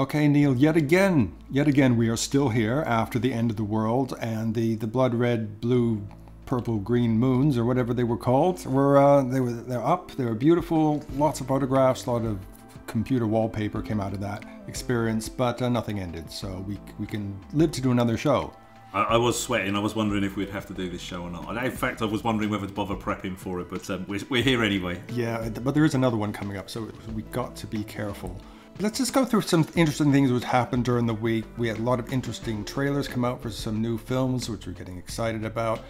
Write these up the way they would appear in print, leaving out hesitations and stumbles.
Okay, Neil, yet again, we are still here after the end of the world, and the blood red, blue, purple, green moons, or whatever they were called, they're up, they were beautiful, lots of photographs, a lot of computer wallpaper came out of that experience, but nothing ended, so we can live to do another show. I was sweating. I was wondering if we'd have to do this show or not. In fact, I was wondering whether to bother prepping for it, but we're here anyway. Yeah, but there is another one coming up, so we got to be careful. Let's just go through some interesting things that happened during the week. We had a lot of interesting trailers come out for some new films, which we're getting excited about.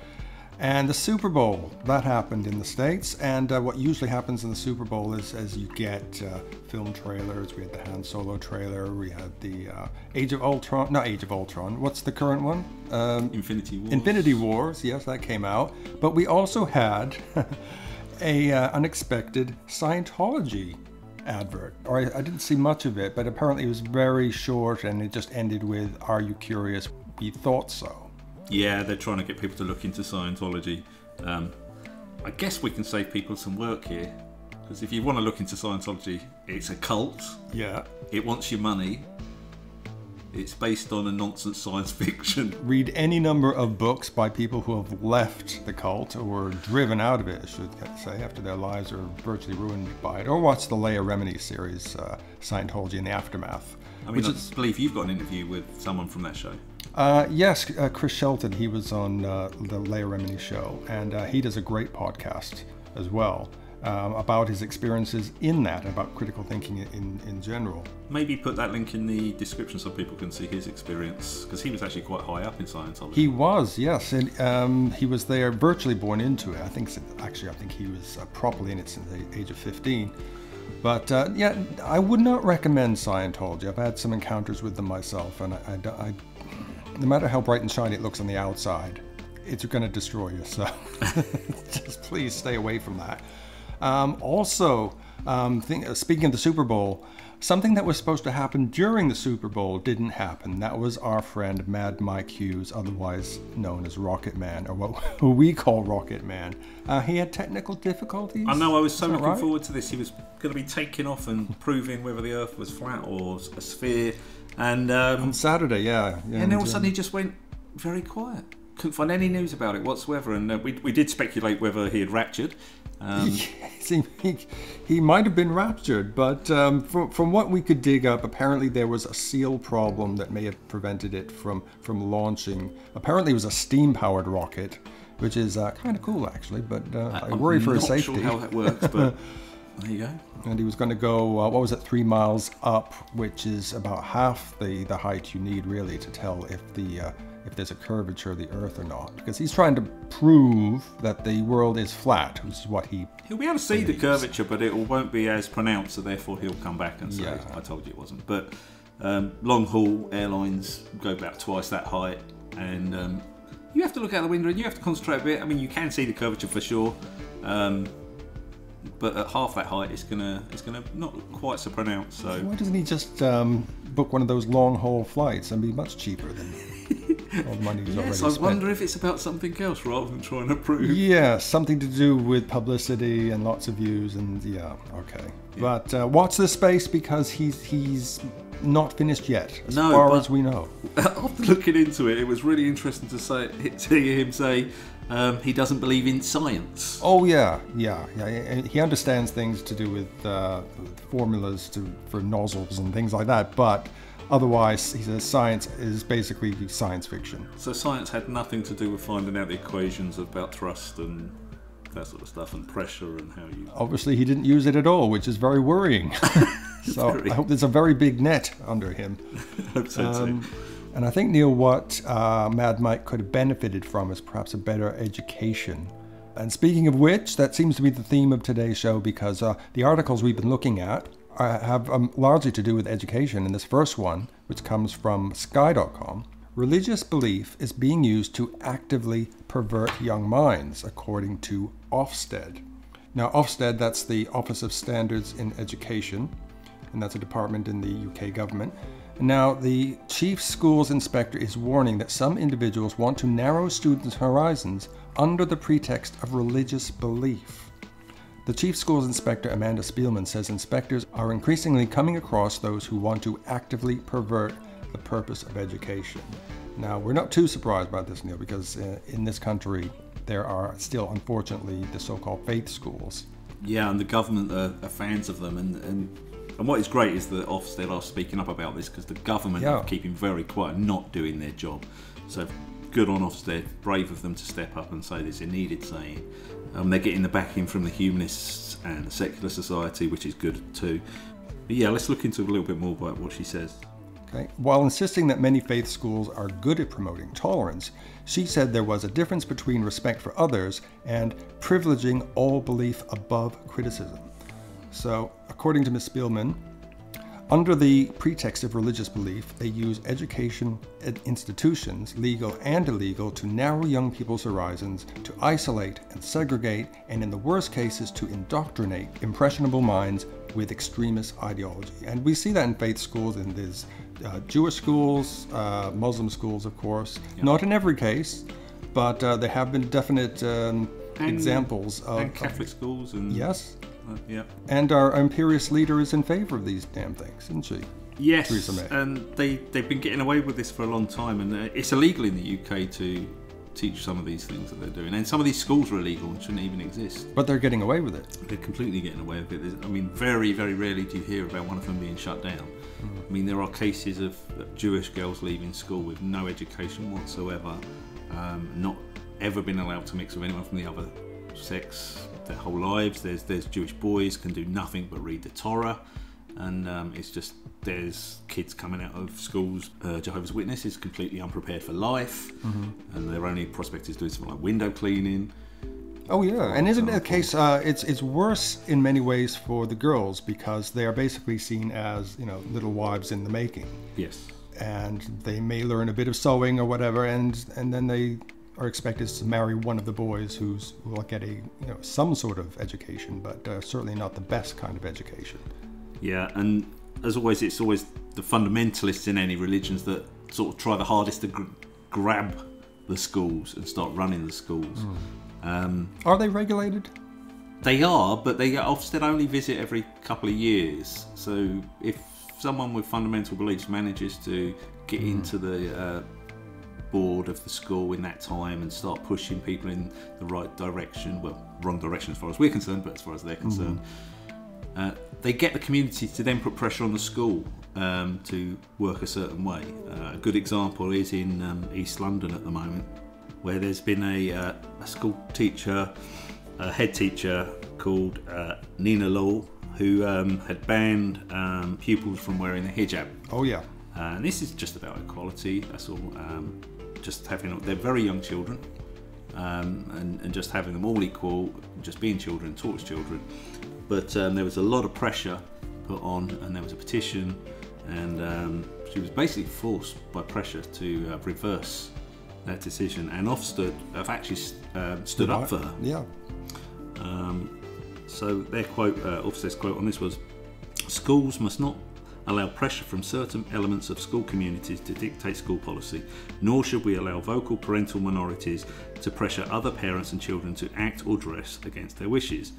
And the Super Bowl, that happened in the States. And what usually happens in the Super Bowl is as you get film trailers. We had the Han Solo trailer. We had the Age of Ultron, not Age of Ultron. What's the current one? Infinity Wars. Infinity Wars, yes, that came out. But we also had a unexpected Scientology advert. Or I didn't see much of it, but apparently it was very short and it just ended with, "Are you curious? We thought so." Yeah, they're trying to get people to look into Scientology. I guess we can save people some work here, because if you want to look into Scientology, it's a cult. Yeah. It wants your money. It's based on a nonsense science fiction. Read any number of books by people who have left the cult or were driven out of it, I should say, after their lives are virtually ruined by it. Or watch the Leah Remini series, Scientology in the Aftermath. I mean, I believe you've got an interview with someone from that show. Yes, Chris Shelton, he was on the Leah Remini show, and he does a great podcast as well about his experiences in that, about critical thinking in general. Maybe put that link in the description so people can see his experience, because he was actually quite high up in Scientology. He was, yes, and he was there virtually born into it. I think he was properly in it since the age of 15. But yeah, I would not recommend Scientology. I've had some encounters with them myself, and I no matter how bright and shiny it looks on the outside, it's going to destroy you. So just please stay away from that. Also, speaking of the Super Bowl, something that was supposed to happen during the Super Bowl didn't happen. That was our friend Mad Mike Hughes, otherwise known as Rocket Man, or who we call Rocket Man. He had technical difficulties. I know, I was so looking forward to this. He was going to be taking off and proving whether the Earth was flat or a sphere. And on Saturday, yeah. And then all of a sudden he just went very quiet. Couldn't find any news about it whatsoever. And we did speculate whether he had raptured. He might have been raptured, but from what we could dig up, apparently there was a seal problem that may have prevented it from launching. Apparently it was a steam-powered rocket, which is kind of cool actually, but I worry for his safety. I'm not sure how that works, but there you go. And he was going to go, what was it, 3 miles up, which is about half the height you need really to tell if there's a curvature of the Earth or not, because he's trying to prove that the world is flat, which is what he'll be able to see the curvature, but it won't be as pronounced, so therefore he'll come back and say, yeah, I told you it wasn't. But long haul airlines go about twice that height, and you have to look out the window and you have to concentrate a bit. I mean, you can see the curvature for sure, but at half that height it's gonna not quite so pronounced. So why doesn't he just book one of those long haul flights and be much cheaper than all the money he's already spent? I wonder if it's about something else rather than trying to prove. Yeah, something to do with publicity and lots of views, and yeah, okay. Yeah. But watch this space, because he's not finished yet, as far as we know. After looking into it, it was really interesting to hear him say he doesn't believe in science. Oh yeah. He understands things to do with formulas for nozzles and things like that, but otherwise, he says science is basically science fiction. So science had nothing to do with finding out the equations about thrust and that sort of stuff, and pressure and how you... Obviously, he didn't use it at all, which is very worrying. So I hope there's a very big net under him. I hope so too. And I think, Neil, what Mad Mike could have benefited from is perhaps a better education. And speaking of which, that seems to be the theme of today's show, because the articles we've been looking at have largely to do with education. In this first one, which comes from Sky.com, religious belief is being used to actively pervert young minds, according to Ofsted. Now, Ofsted, that's the Office of Standards in Education, and that's a department in the UK government. Now, the chief schools inspector is warning that some individuals want to narrow students' horizons under the pretext of religious belief. The Chief Schools Inspector Amanda Spielman says inspectors are increasingly coming across those who want to actively pervert the purpose of education. Now, we're not too surprised by this, Neil, because in this country there are still, unfortunately, the so-called faith schools. Yeah, and the government are fans of them, and what is great is that Ofsted are speaking up about this, because the government are keeping very quiet and not doing their job. So good on Ofsted, brave of them to step up and say this, a needed saying. They're getting the backing from the humanists and the secular society, which is good too. But yeah, let's look into a little bit more about what she says. Okay. While insisting that many faith schools are good at promoting tolerance, she said there was a difference between respect for others and privileging all belief above criticism. So, according to Ms. Spielman, under the pretext of religious belief, they use education institutions, legal and illegal, to narrow young people's horizons, to isolate and segregate, and in the worst cases, to indoctrinate impressionable minds with extremist ideology. And we see that in faith schools, and there's Jewish schools, Muslim schools, of course. Yeah. Not in every case, but there have been definite examples of... And Catholic schools. And yes. Yeah. And our imperious leader is in favour of these damn things, isn't she? Yes, and they've been getting away with this for a long time, and it's illegal in the UK to teach some of these things that they're doing, and some of these schools are illegal and shouldn't even exist. But they're getting away with it. They're completely getting away with it. I mean, very, very rarely do you hear about one of them being shut down. I mean, there are cases of Jewish girls leaving school with no education whatsoever, not ever been allowed to mix with anyone from the other sex their whole lives. There's Jewish boys can do nothing but read the Torah, and it's just, there's kids coming out of schools, Jehovah's Witnesses, completely unprepared for life, and their only prospect is doing something like window cleaning. Oh yeah, and isn't it a case? It's worse in many ways for the girls, because they are basically seen as, you know, little wives in the making. Yes. And they may learn a bit of sewing or whatever, and then they are expected to marry one of the boys who will get some sort of education, but certainly not the best kind of education. Yeah, and as always, it's always the fundamentalists in any religions that sort of try the hardest to grab the schools and start running the schools. Are they regulated? They are, but they Ofsted only visit every couple of years. So if someone with fundamental beliefs manages to get into the board of the school in that time and start pushing people in the right direction, well, wrong direction as far as we're concerned, but as far as they're concerned, they get the community to then put pressure on the school to work a certain way. A good example is in East London at the moment, where there's been a school teacher, a head teacher called Nina Law, who had banned pupils from wearing the hijab. Oh yeah. And this is just about equality, that's all. Just having, they're very young children, and just having them all equal, just being children, taught as children. But there was a lot of pressure put on, and there was a petition, and she was basically forced by pressure to reverse that decision. And Ofsted have actually stood up for her. Yeah. So their quote, Ofsted's quote on this was, "Schools must not allow pressure from certain elements of school communities to dictate school policy, nor should we allow vocal parental minorities to pressure other parents and children to act or dress against their wishes.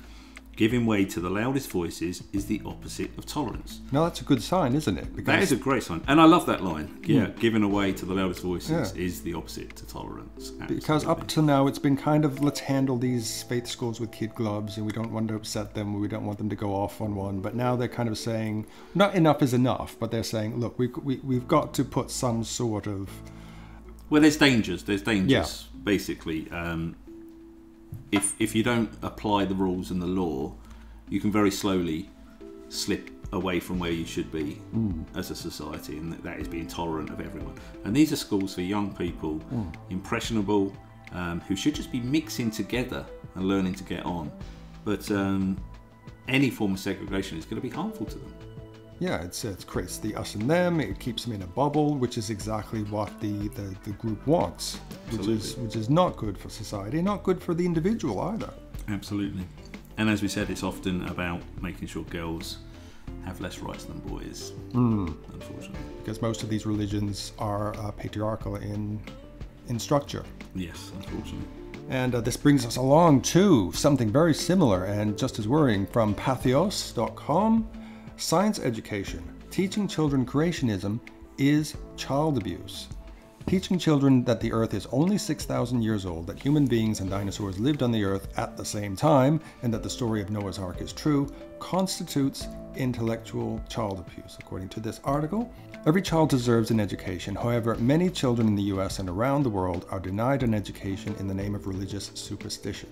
Giving way to the loudest voices is the opposite of tolerance." Now that's a good sign, isn't it? Because that is a great sign, and I love that line. Yeah, giving away to the loudest voices is the opposite to tolerance. Absolutely. Because up to now it's been kind of, let's handle these faith schools with kid gloves, and we don't want to upset them, we don't want them to go off on one. But now they're kind of saying, not enough is enough, but they're saying, look, we've got to put some sort of... Well, there's dangers, basically. If you don't apply the rules and the law, you can very slowly slip away from where you should be as a society, and that is being tolerant of everyone. And these are schools for young people, impressionable, who should just be mixing together and learning to get on. But any form of segregation is going to be harmful to them. Yeah, it creates the us and them. It keeps them in a bubble, which is exactly what the group wants, which is not good for society, not good for the individual either. Absolutely. And as we said, it's often about making sure girls have less rights than boys, unfortunately. Because most of these religions are patriarchal in structure. Yes, unfortunately. And this brings us along to something very similar and just as worrying from patheos.com. Science education. Teaching children creationism is child abuse. Teaching children that the Earth is only 6,000 years old, that human beings and dinosaurs lived on the Earth at the same time, and that the story of Noah's Ark is true, constitutes intellectual child abuse, according to this article. Every child deserves an education. However, many children in the US and around the world are denied an education in the name of religious superstition.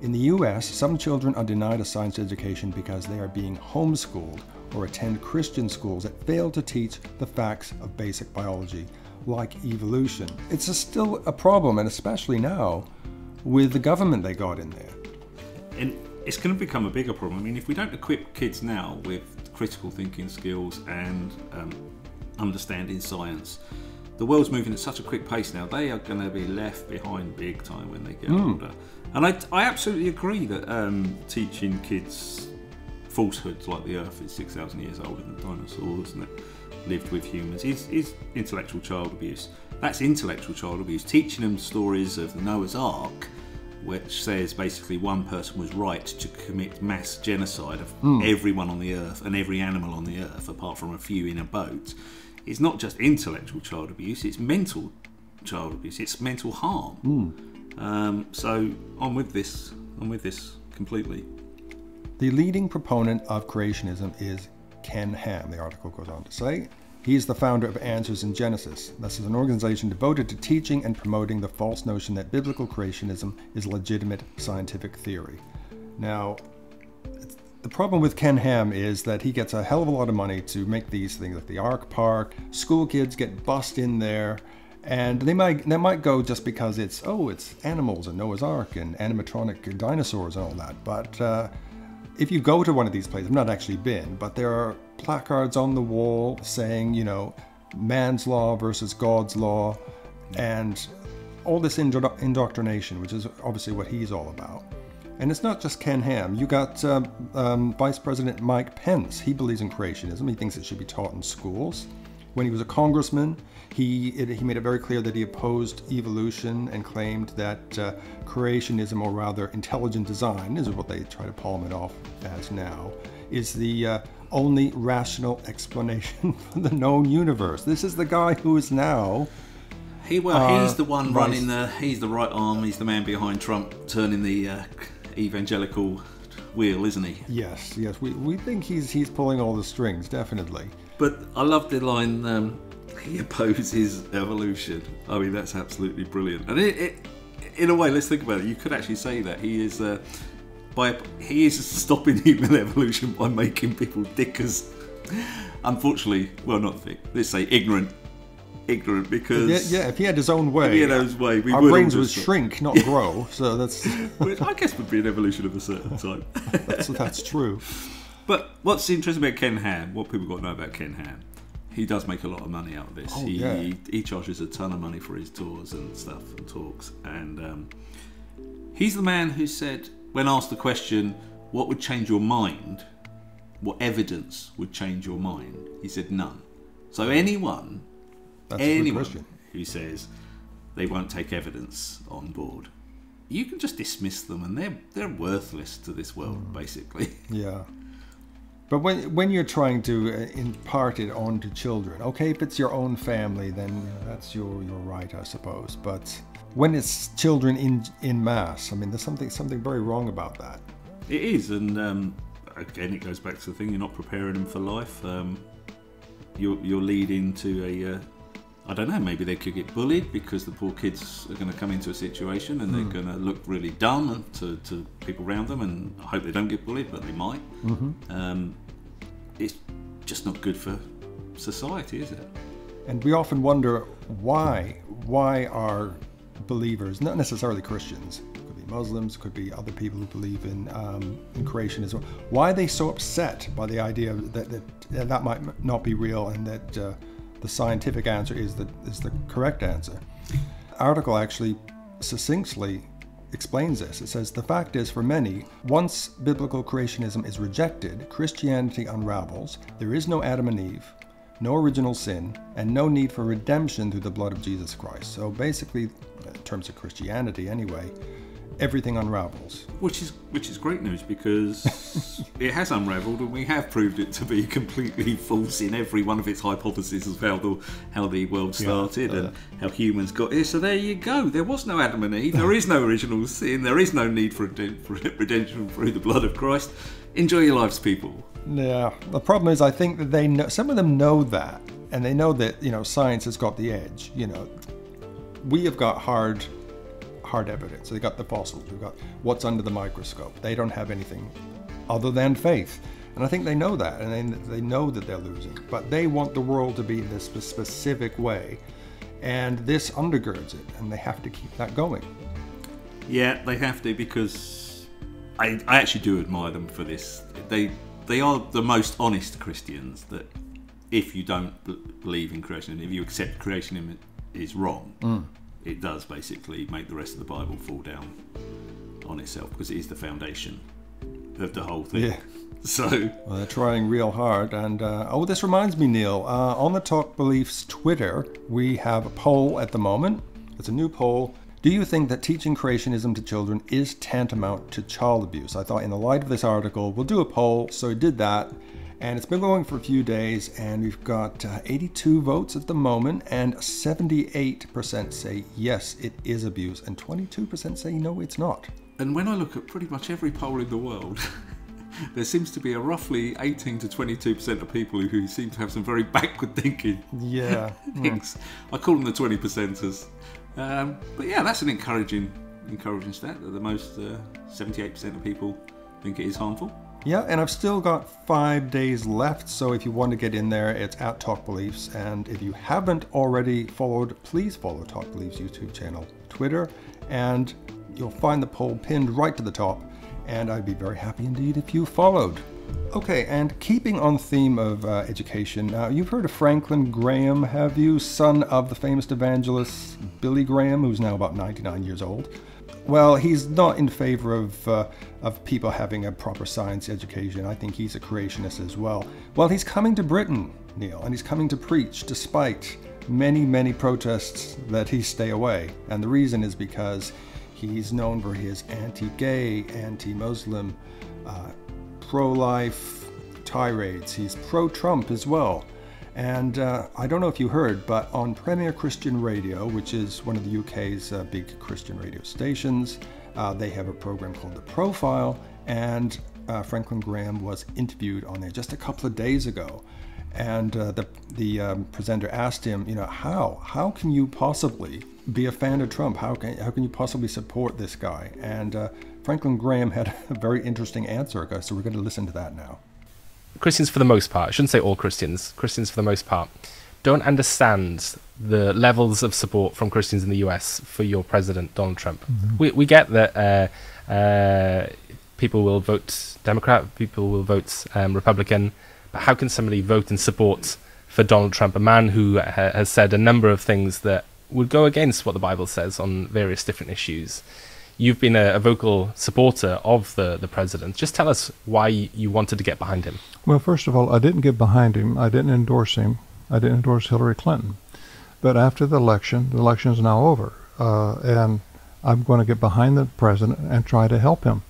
In the US, some children are denied a science education because they are being homeschooled or attend Christian schools that fail to teach the facts of basic biology, like evolution. It's still a problem, and especially now with the government they got in there. And it's going to become a bigger problem. I mean, if we don't equip kids now with critical thinking skills and understanding science, the world's moving at such a quick pace now, they are going to be left behind big time when they get older. And I absolutely agree that teaching kids falsehoods like the Earth is 6,000 years older than dinosaurs and that lived with humans is intellectual child abuse. That's intellectual child abuse. Teaching them stories of Noah's Ark, which says basically one person was right to commit mass genocide of everyone on the Earth and every animal on the Earth apart from a few in a boat. It's not just intellectual child abuse, it's mental child abuse, it's mental harm. So I'm with this completely. The leading proponent of creationism is Ken Ham, the article goes on to say. He is the founder of Answers in Genesis. This is an organization devoted to teaching and promoting the false notion that biblical creationism is legitimate scientific theory. Now, the problem with Ken Ham is that he gets a hell of a lot of money to make these things like the Ark Park. School kids get bussed in there, and they might go just because it's animals and Noah's Ark and animatronic dinosaurs and all that. But if you go to one of these places, I've not actually been, but there are placards on the wall saying, man's law versus God's law, and all this indoctrination, which is obviously what he's all about. And it's not just Ken Ham. You got Vice President Mike Pence. He believes in creationism. He thinks it should be taught in schools. When he was a congressman, he made it very clear that he opposed evolution and claimed that creationism, or rather intelligent design, is what they try to palm it off as now, is the only rational explanation for the known universe. This is the guy who is now... he's the one running he's the right arm, he's the man behind Trump turning the evangelical wheel, isn't he? Yes. We think he's pulling all the strings, definitely. But I love the line, he opposes evolution. I mean, that's absolutely brilliant. And in a way, let's think about it. You could actually say that he is stopping human evolution by making people dickers. Unfortunately, well, not thick. Let's say ignorant, because if he had his own way, our brains would shrink, not grow. So that's which I guess would be an evolution of a certain type. that's true. But what's interesting about Ken Ham, what people got to know about Ken Ham, he does make a lot of money out of this. He charges a ton of money for his tours and stuff and talks. And he's the man who said, when asked the question, what would change your mind? What evidence would change your mind? He said none. So anyone who says they won't take evidence on board, you can just dismiss them, and they're worthless to this world, basically. Yeah. But when you're trying to impart it onto children, okay, if it's your own family, then that's your right, I suppose. But when it's children in mass, I mean, there's something very wrong about that. It is, and again, it goes back to the thing: you're not preparing them for life. You're leading to I don't know, maybe they could get bullied because the poor kids are going to come into a situation and they're going to look really dumb to people around them, and I hope they don't get bullied, but they might. It's just not good for society, is it? And we often wonder why are believers, not necessarily Christians, could be Muslims, could be other people who believe in creationism, why are they so upset by the idea that might not be real, and that the scientific answer is the correct answer. The article actually succinctly explains this. It says, the fact is, for many, once biblical creationism is rejected, Christianity unravels. There is no Adam and Eve, no original sin, and no need for redemption through the blood of Jesus Christ. So basically, in terms of Christianity anyway, everything unravels. Which is great news, because it has unravelled, and we have proved it to be completely false in every one of its hypotheses of how the world started and how humans got here. So there you go. There was no Adam and Eve. There is no original sin. There is no need for redemption through the blood of Christ. Enjoy your lives, people. Yeah. The problem is, I think that they know, some of them know that, and they know that, you know, science has got the edge. You know, we have got hard evidence. They got the fossils. We've got what's under the microscope. They don't have anything other than faith. And I think they know that, and they know that they're losing. But they want the world to be this specific way, and this undergirds it, and they have to keep that going. Yeah, they have to, because I actually do admire them for this. They are the most honest Christians, that if you don't believe in creation, if you accept creationism is wrong, it does basically make the rest of the Bible fall down on itself, because it is the foundation of the whole thing. Yeah. So well, they're trying real hard. And this reminds me, Neil, on the Talk Beliefs Twitter, we have a poll at the moment. It's a new poll. Do you think that teaching creationism to children is tantamount to child abuse? I thought, in the light of this article, we'll do a poll. So we did that. And it's been going for a few days, and we've got 82 votes at the moment, and 78% say yes, it is abuse, and 22% say no, it's not. And when I look at pretty much every poll in the world, there seems to be a roughly 18 to 22% of people who seem to have some very backward thinking. Yeah. I call them the 20%ers. But yeah, that's an encouraging stat, that the most 78% of people think it is harmful. Yeah, and I've still got 5 days left, so if you want to get in there, it's at Talk Beliefs. And if you haven't already followed, please follow Talk Beliefs YouTube channel, Twitter, and you'll find the poll pinned right to the top. And I'd be very happy indeed if you followed. Okay, and keeping on theme of education, you've heard of Franklin Graham, have you? Son of the famous evangelist Billy Graham, who's now about 99 years old. Well, he's not in favor of people having a proper science education. I think he's a creationist as well. Well, he's coming to Britain, Neil, and he's coming to preach despite many, many protests that he stay away. And the reason is because he's known for his anti-gay, anti-Muslim, pro-life tirades. He's pro-Trump as well. And I don't know if you heard, but on Premier Christian Radio, which is one of the UK's big Christian radio stations, they have a program called The Profile, and Franklin Graham was interviewed on there just a couple of days ago. And the presenter asked him, you know, how can you possibly be a fan of Trump? How can you possibly support this guy? And Franklin Graham had a very interesting answer, so we're going to listen to that now. Christians, for the most part, I shouldn't say all Christians for the most part, don't understand the levels of support from Christians in the US for your president, Donald Trump. Mm-hmm. We get that people will vote Democrat, people will vote Republican, but how can somebody vote in support for Donald Trump, a man who has said a number of things that would go against what the Bible says on various different issues? You've been a vocal supporter of the president. Just tell us why you wanted to get behind him. Well, first of all, I didn't get behind him. I didn't endorse him. I didn't endorse Hillary Clinton. But after the election is now over, and I'm going to get behind the president and try to help him.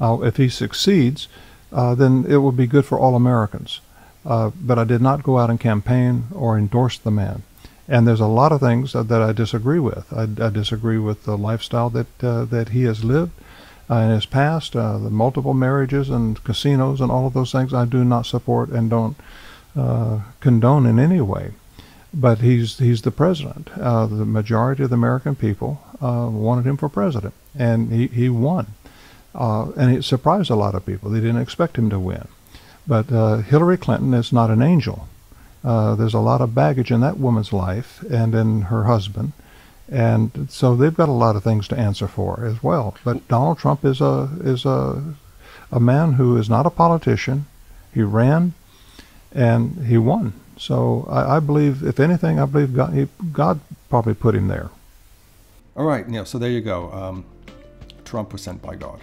If he succeeds, then it will be good for all Americans. But I did not go out and campaign or endorse the man. And there's a lot of things that I disagree with. I disagree with the lifestyle that he has lived in his past, the multiple marriages and casinos and all of those things. I do not support and don't condone in any way. But he's the president. The majority of the American people wanted him for president, and he won. And it surprised a lot of people. They didn't expect him to win. But Hillary Clinton is not an angel. There's a lot of baggage in that woman's life and in her husband, and so they've got a lot of things to answer for as well. But Donald Trump is a man who is not a politician. He ran, and he won. So I believe, if anything, I believe God probably put him there. All right, Neil. So there you go. Trump was sent by God.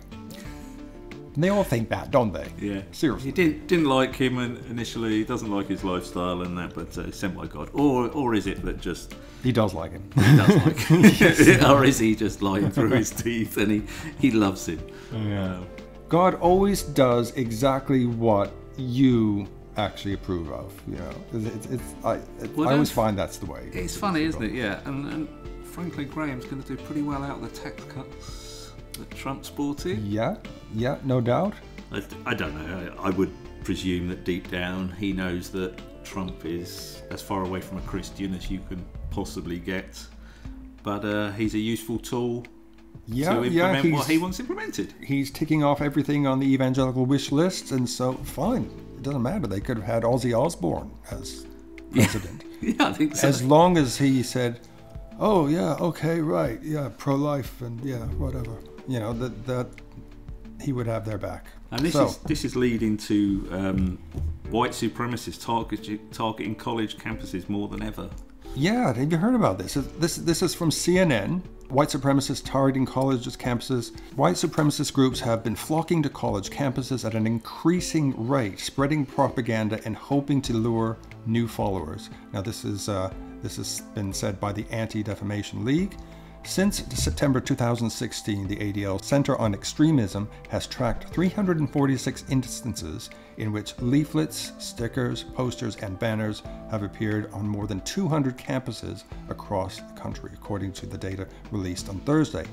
And they all think that, don't they? Yeah. Seriously. He didn't like him initially. He doesn't like his lifestyle and that, but sent by God. Or is it that just... He does like him. He does like him. Or is he just lying through his teeth and he loves him? Yeah. God always does exactly what you actually approve of. You know, I always find that's the way. It's funny, isn't it? Yeah. And Franklin Graham's going to do pretty well out of the tax cuts that Trump sported. Yeah, no doubt. I don't know. I would presume that deep down he knows that Trump is as far away from a Christian as you can possibly get. But he's a useful tool to implement what he wants implemented. He's ticking off everything on the evangelical wish list, and so fine. It doesn't matter. They could have had Ozzy Osbourne as president. Yeah, I think so. As long as he said, oh yeah, okay, right, yeah, pro-life and yeah, whatever. You know, that he would have their back. And this is leading to white supremacists targeting college campuses more than ever. Yeah, have you heard about this? This is from CNN. White supremacists targeting colleges, campuses. White supremacist groups have been flocking to college campuses at an increasing rate, spreading propaganda and hoping to lure new followers. Now, this has been said by the Anti-Defamation League. Since September 2016, the ADL Center on Extremism has tracked 346 instances in which leaflets, stickers, posters, and banners have appeared on more than 200 campuses across the country, according to the data released on Thursday.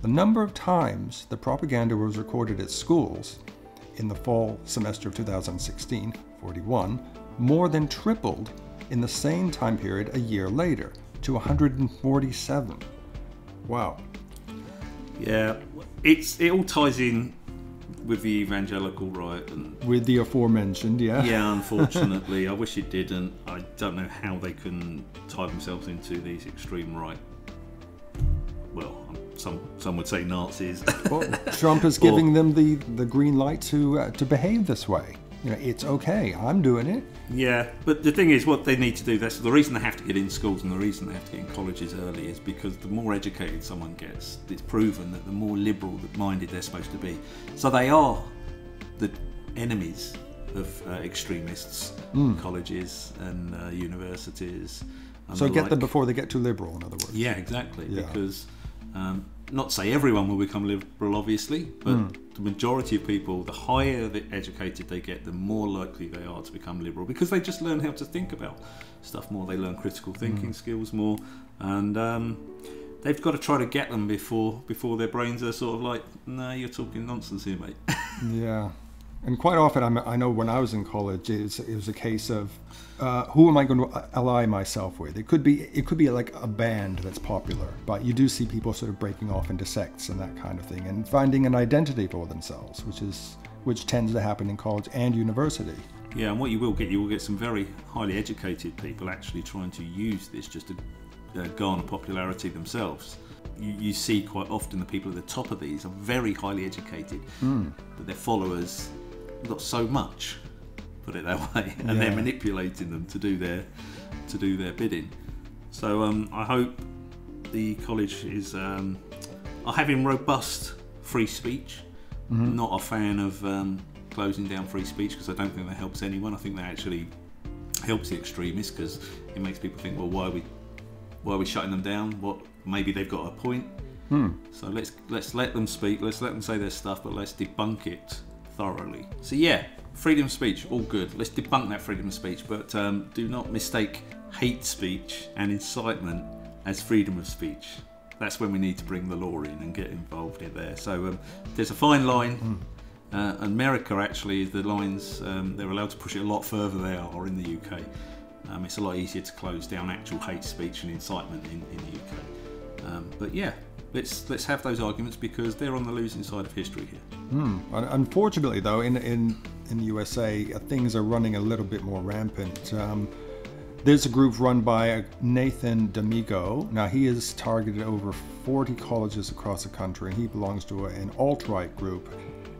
The number of times the propaganda was recorded at schools in the fall semester of 2016, 41, more than tripled in the same time period a year later, to 147. Wow. Yeah, it all ties in with the evangelical right and with the aforementioned, yeah. Yeah, unfortunately, I wish it didn't. I don't know how they can tie themselves into these extreme right. Well, some would say Nazis. Well, Trump is giving them the green light to behave this way. You know, it's okay. I'm doing it. Yeah, but the thing is, what they need to do, that's the reason they have to get in schools and the reason they have to get in colleges early is because the more educated someone gets, it's proven that the more liberal-minded they're supposed to be. So they are the enemies of extremists, colleges and universities. And so get them before they get too liberal, in other words. Yeah, exactly. Yeah. Because not to say everyone will become liberal, obviously, but the majority of people, the higher educated they get, the more likely they are to become liberal because they just learn how to think about stuff more. They learn critical thinking skills more, and they've got to try to get them before their brains are sort of like, no, you're talking nonsense here, mate. Yeah. And quite often, I know when I was in college, it was a case of who am I going to ally myself with? It could be like a band that's popular, but you do see people sort of breaking off into sects and that kind of thing, and finding an identity for themselves, which tends to happen in college and university. Yeah, and what you will get some very highly educated people actually trying to use this just to garner popularity themselves. You see quite often the people at the top of these are very highly educated, but their followers not so much, put it that way, and they're manipulating them to do their bidding. So I hope the college is are having robust free speech. Not a fan of closing down free speech because I don't think that helps anyone. I think that actually helps the extremists because it makes people think, well, why are we shutting them down? What, maybe they've got a point. So let's let them speak. Let's let them say their stuff, but let's debunk it thoroughly. So yeah, freedom of speech, all good. Let's debunk that freedom of speech, but do not mistake hate speech and incitement as freedom of speech. That's when we need to bring the law in and get involved in there. So there's a fine line. America actually, the lines, they're allowed to push it a lot further they are in the UK. It's a lot easier to close down actual hate speech and incitement in the UK. But yeah, let's have those arguments because they're on the losing side of history here. Unfortunately, though, in the USA, things are running a little bit more rampant. There's a group run by Nathan D'Amico. Now, he has targeted over 40 colleges across the country. He belongs to an alt-right group.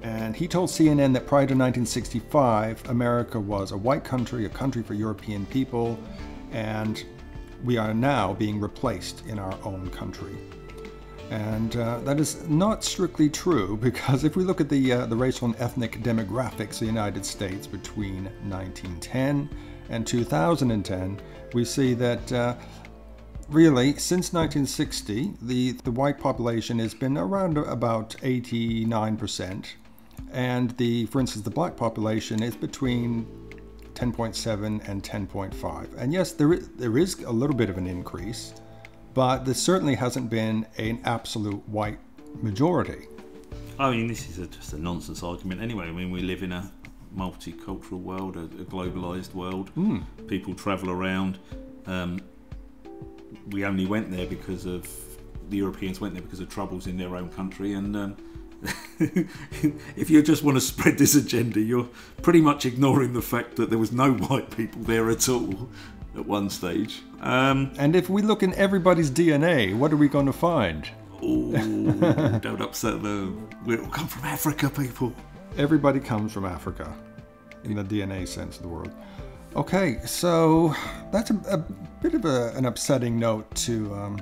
And he told CNN that prior to 1965, America was a white country, a country for European people, and we are now being replaced in our own country. And that is not strictly true, because if we look at the racial and ethnic demographics of the United States between 1910 and 2010, we see that really, since 1960, the white population has been around about 89%, and for instance, the black population is between 10.7 and 10.5. And yes, there is a little bit of an increase, but there certainly hasn't been an absolute white majority. I mean, this is just a nonsense argument anyway. I mean, we live in a multicultural world, a globalized world. People travel around. We only went there because of, the Europeans went there because of troubles in their own country, and if you just want to spread this agenda, you're pretty much ignoring the fact that there was no white people there at all at one stage. And if we look in everybody's DNA, what are we going to find? Oh, don't upset them. We all come from Africa, people. Everybody comes from Africa, in the DNA sense of the word. Okay, so that's a bit of an upsetting note to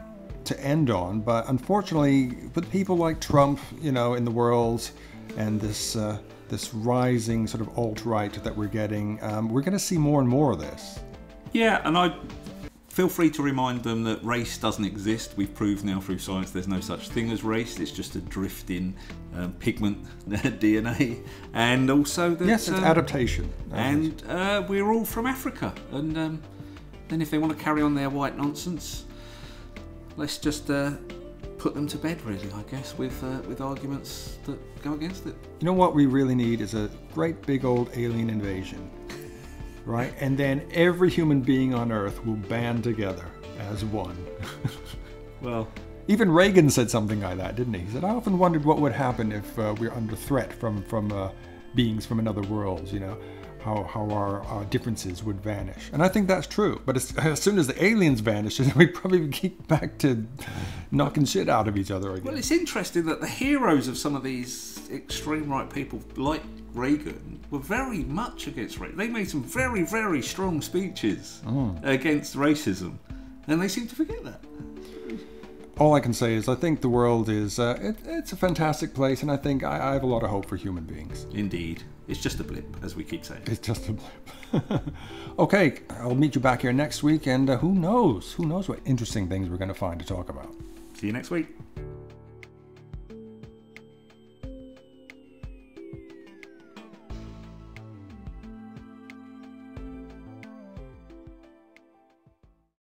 end on, but unfortunately, with people like Trump, in the world, and this rising sort of alt-right that we're getting, we're going to see more and more of this. Yeah, and I feel free to remind them that race doesn't exist. We've proved now through science there's no such thing as race. It's just a drift in pigment DNA, and also that yes, it's adaptation. And we're all from Africa. And then if they want to carry on their white nonsense, let's just put them to bed, really, I guess, with arguments that go against it. You know what we really need is a great big old alien invasion. Right? And then every human being on Earth will band together as one. Well, even Reagan said something like that, didn't he? He said, I often wondered what would happen if we're under threat from beings from another world, how our differences would vanish. And I think that's true. But as soon as the aliens vanish, we'd probably get back to knocking shit out of each other again. Well, it's interesting that the heroes of some of these extreme right people, like Reagan, were very much against race. They made some very, very strong speeches against racism, and they seem to forget that. All I can say is I think the world is it's a fantastic place, and I think I have a lot of hope for human beings. Indeed. It's just a blip, as we keep saying. It's just a blip. Okay, I'll meet you back here next week, and who knows what interesting things we're going to find to talk about. See you next week.